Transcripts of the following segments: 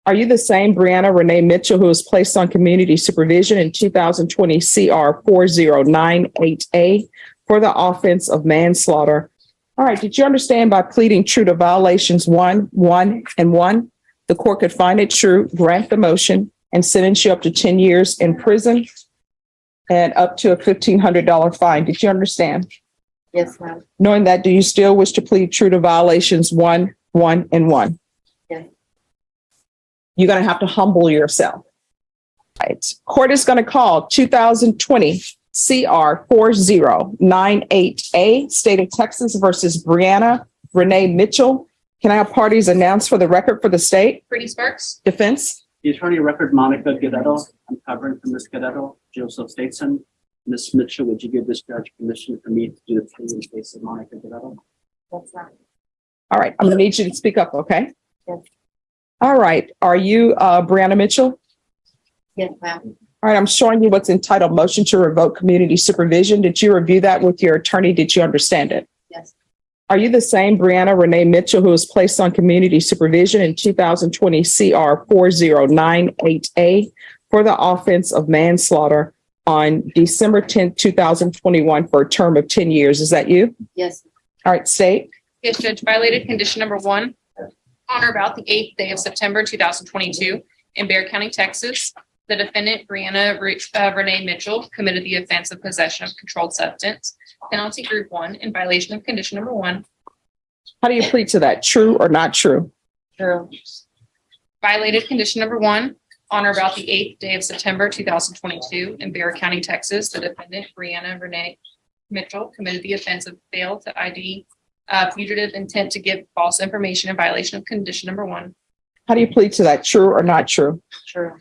Are you the same Brianna Renee Mitchell who was placed on community supervision in 2020 CR 4098A for the offense of manslaughter? All right. Did you understand by pleading true to violations 1, 1, and 1, the court could find it true, grant the motion, and sentence you up to 10 years in prison and up to a $1,500 fine? Did you understand? Yes, ma'am. Knowing that, do you still wish to plead true to violations 1, 1, and 1? Yes. You're going to have to humble yourself. Right. Court is going to call 2020 CR 4098A, State of Texas versus Brianna Renee Mitchell. Can I have parties announced for the record for the state? Brittany Sparks. Defense? The attorney of record, Monica Guerrero. I'm covering for Ms. Guerrero, Joseph Stateson. Ms. Mitchell, would you give this judge permission for me to do the plea in case of Monica Guerrero? That's not. All right. I'm going to need you to speak up, okay? Yes. All right. Are you Brianna Mitchell? Yes, ma'am. All right. I'm showing you what's entitled motion to revoke community supervision. Did you review that with your attorney? Did you understand it? Yes. Are you the same Brianna Renee Mitchell who was placed on community supervision in 2020 CR 4098A for the offense of manslaughter on December 10th, 2021 for a term of 10 years? Is that you? Yes. All right, state. Yes, Judge. Violated condition number 1 on or about the 8th day of September 2022 in Bexar County, Texas. The defendant, Brianna Renee Mitchell, committed the offense of possession of controlled substance, penalty group 1, in violation of condition number 1. How do you plead to that? True or not true? True. Violated condition number 1 on or about the 8th day of September 2022 in Bexar County, Texas. The defendant, Brianna Renee Mitchell, committed the offense of fail to ID fugitive intent to give false information in violation of condition number 1. How do you plead to that? True or not true? True.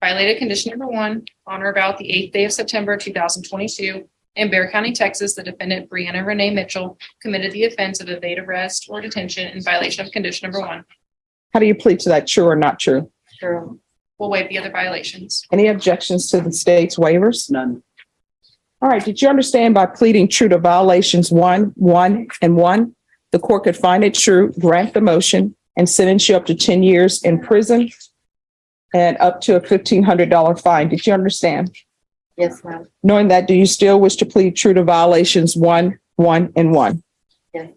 Violated condition number 1 on or about the 8th day of September 2022 in Bexar County, Texas. The defendant, Brianna Renee Mitchell, committed the offense of evade arrest or detention in violation of condition number 1. How do you plead to that? True or not true? True. We'll waive the other violations. Any objections to the state's waivers? None. All right. Did you understand by pleading true to violations 1, 1, and 1, the court could find it true, grant the motion, and sentence you up to 10 years in prison and up to a $1,500 fine? Did you understand? Yes, ma'am. Knowing that, do you still wish to plead true to violations 1, 1, and 1? Yes.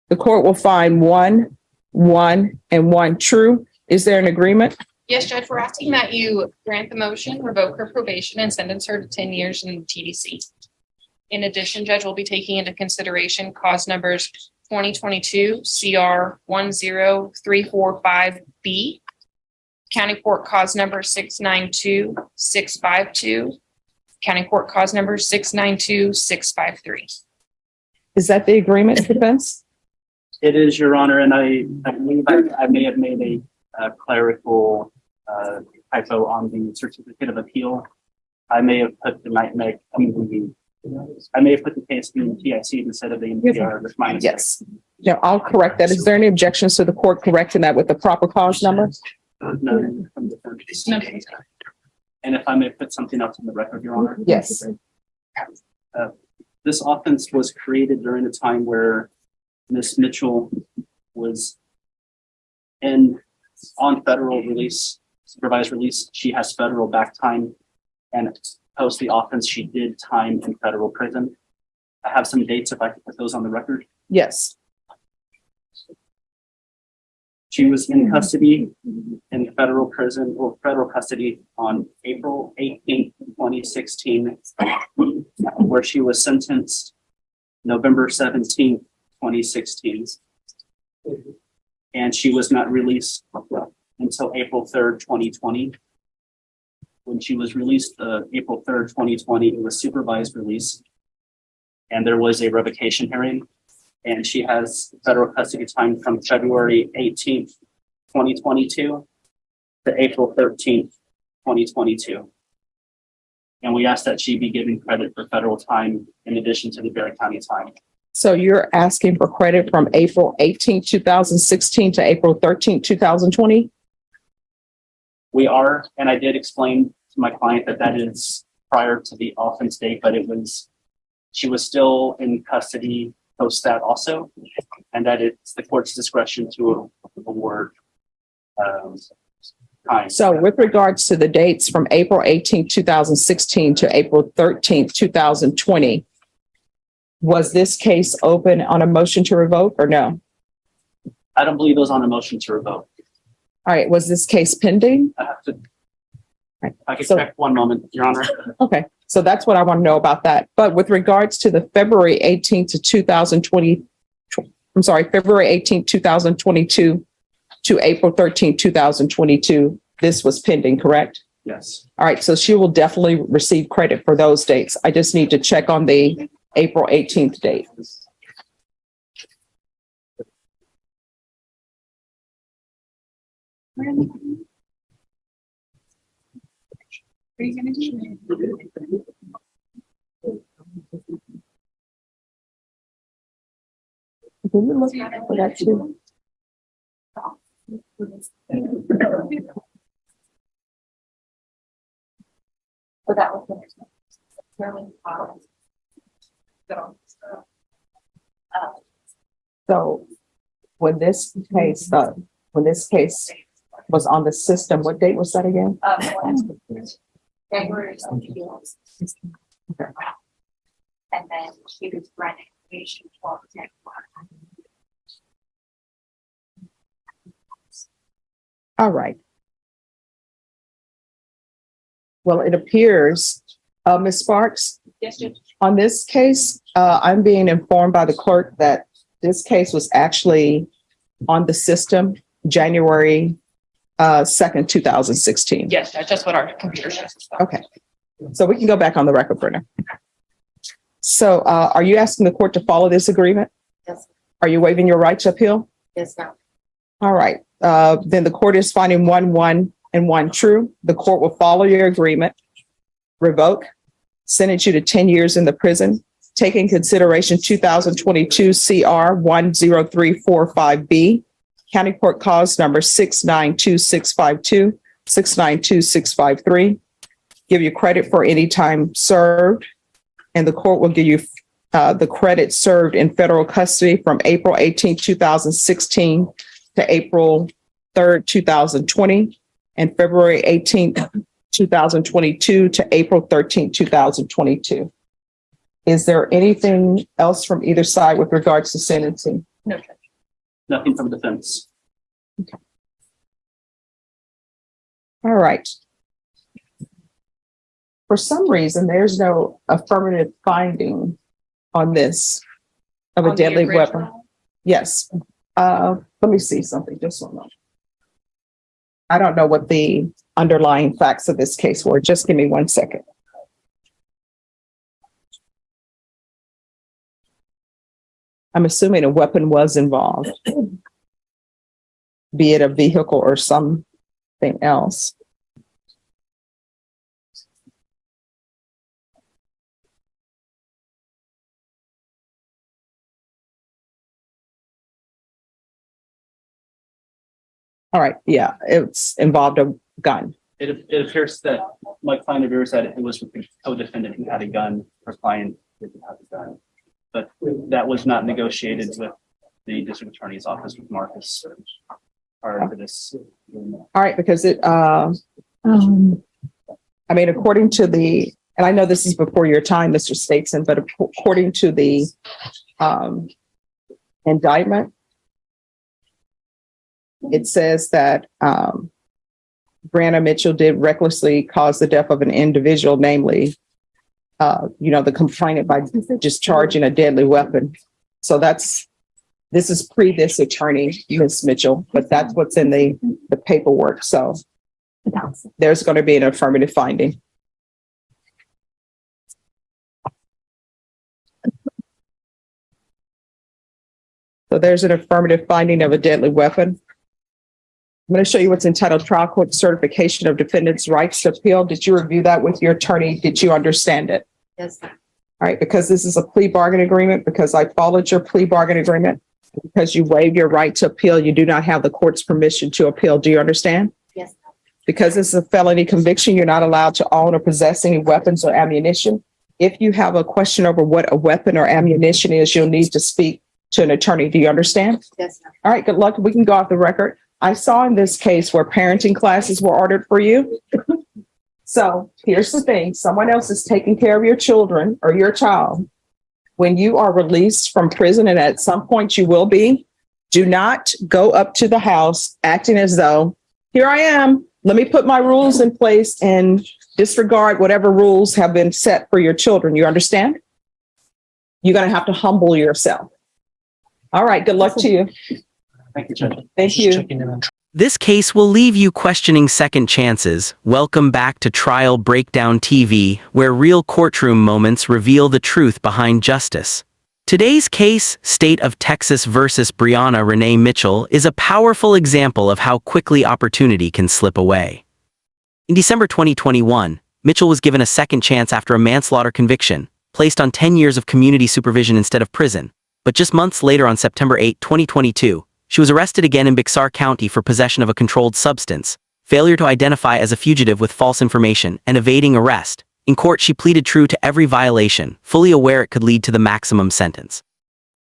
The court will find 1, 1, and 1 true. Is there an agreement? Yes, Judge, we're asking that you grant the motion, revoke her probation, and sentence her to 10 years in TDC. In addition, Judge, will be taking into consideration cause numbers 2022 CR 10345B, County Court cause number 692652, County Court cause number 692653. Is that the agreement, defense? It is, Your Honor, and I believe I may have made a clerical typo on the certificate of appeal. I may have put the case being TIC instead of the NPR. That's my mistake. Yes. No, I'll correct that. Is there any objections to the court correcting that with the proper cause number? None from the defense. No. And if I may put something else on the record, Your Honor. Yes. This offense was created during a time where Ms. Mitchell was on federal release, supervised release. She has federal back time, and post the offense, she did time in federal prison. I have some dates if I could put those on the record. Yes. She was in custody in federal prison or federal custody on April 18th, 2016, where she was sentenced November 17th, 2016. And she was not released until April 3rd, 2020. When she was released April 3rd, 2020, it was supervised release. And there was a revocation hearing. And she has federal custody time from February 18th, 2022 to April 13th, 2022. And we ask that she be given credit for federal time in addition to the Bexar County time. So you're asking for credit from April 18th, 2016 to April 13th, 2020? We are, and I did explain to my client that is prior to the offense date, but she was still in custody post that also, and that it's the court's discretion to award time. So with regards to the dates from April 18th, 2016 to April 13th, 2020, was this case open on a motion to revoke or no? I don't believe it was on a motion to revoke. All right, was this case pending? I have to. Right. I can So- check one moment, Your Honor. Okay, so that's what I want to know about that. But with regards to the February 18th to 2020, I'm sorry, February 18th, 2022 to April 13th, 2022, this was pending, correct? Yes. All right, so she will definitely receive credit for those dates. I just need to check on the April 18th date. What are you gonna do? Can you look for that too? So that was really So when this case was on the system, what date was that again? February. Okay. And then she was running patient 12. All right. Well, it appears, Ms. Sparks, Yes, Judge. on this case, I'm being informed by the clerk that this case was actually on the system January 2nd, 2016. Yes, Judge, that's what our computer shows. Okay, so we can go back on the record printer. So are you asking the court to follow this agreement? Yes. Are you waiving your right to appeal? Yes, ma'am. All right, then the court is finding 1 and 1 true. The court will follow your agreement, revoke, sentence you to 10 years in the prison, take in consideration 2022 CR 10345B, County Court Cause number 692-652, 692-653, give you credit for any time served, and the court will give you the credit served in federal custody from April 18, 2016 to April 3rd, 2020, and February 18th, 2022 to April 13th, 2022. Is there anything else from either side with regards to sentencing? No, Judge. Nothing from defense. All right. For some reason, there's no affirmative finding on this of a On the deadly original? weapon. Yes. Let me see something, just one moment. I don't know what the underlying facts of this case were. Just give me 1 second. I'm assuming a weapon was involved, be it a vehicle or something else. All right, yeah, it's involved a gun. It appears that Mike Kleiner said it was with the co-defendant who had a gun. Her client didn't have a gun, but that was not negotiated with the district attorney's office with Marcus prior to this. All right, because I mean, according to the, and I know this is before your time, Mr. Statesman, but according to the indictment, it says that Brianna Mitchell did recklessly cause the death of an individual, namely, the complainant by discharging a deadly weapon. So this is pre this attorney, Ms. Mitchell, but that's what's in the paperwork. So there's going to be an affirmative finding. So there's an affirmative finding of a deadly weapon. I'm going to show you what's entitled Trial Court Certification of Defendant's Rights to Appeal. Did you review that with your attorney? Did you understand it? Yes, ma'am. All right, because this is a plea bargain agreement, because I followed your plea bargain agreement, because you waived your right to appeal, you do not have the court's permission to appeal. Do you understand? Yes, ma'am. Because this is a felony conviction, you're not allowed to own or possess any weapons or ammunition. If you have a question over what a weapon or ammunition is, you'll need to speak to an attorney. Do you understand? Yes, ma'am. All right, good luck. We can go off the record. I saw in this case where parenting classes were ordered for you. So here's the thing, someone else is taking care of your children or your child. When you are released from prison, and at some point you will be, do not go up to the house acting as though, here I am, let me put my rules in place and disregard whatever rules have been set for your children. You understand? You're going to have to humble yourself. All right, good luck to you. Thank you, Judge. Thank you. This case will leave you questioning second chances. Welcome back to Trial Breakdown TV, where real courtroom moments reveal the truth behind justice. Today's case, State of Texas versus Breonna Renee Mitchell, is a powerful example of how quickly opportunity can slip away. In December 2021, Mitchell was given a second chance after a manslaughter conviction, placed on 10 years of community supervision instead of prison. But just months later, on September 8, 2022, she was arrested again in Bexar County for possession of a controlled substance, failure to identify as a fugitive with false information, and evading arrest. In court, she pleaded true to every violation, fully aware it could lead to the maximum sentence.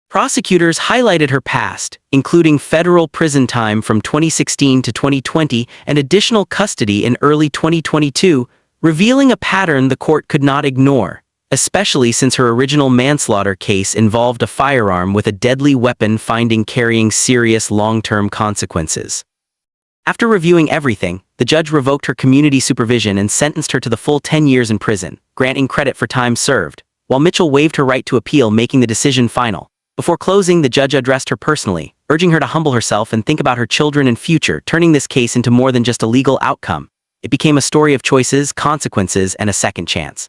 Prosecutors highlighted her past, including federal prison time from 2016 to 2020 and additional custody in early 2022, revealing a pattern the court could not ignore, especially since her original manslaughter case involved a firearm with a deadly weapon carrying serious long-term consequences. After reviewing everything, the judge revoked her community supervision and sentenced her to the full 10 years in prison, granting credit for time served, while Mitchell waived her right to appeal, making the decision final. Before closing, the judge addressed her personally, urging her to humble herself and think about her children and future, turning this case into more than just a legal outcome. It became a story of choices, consequences, and a second chance.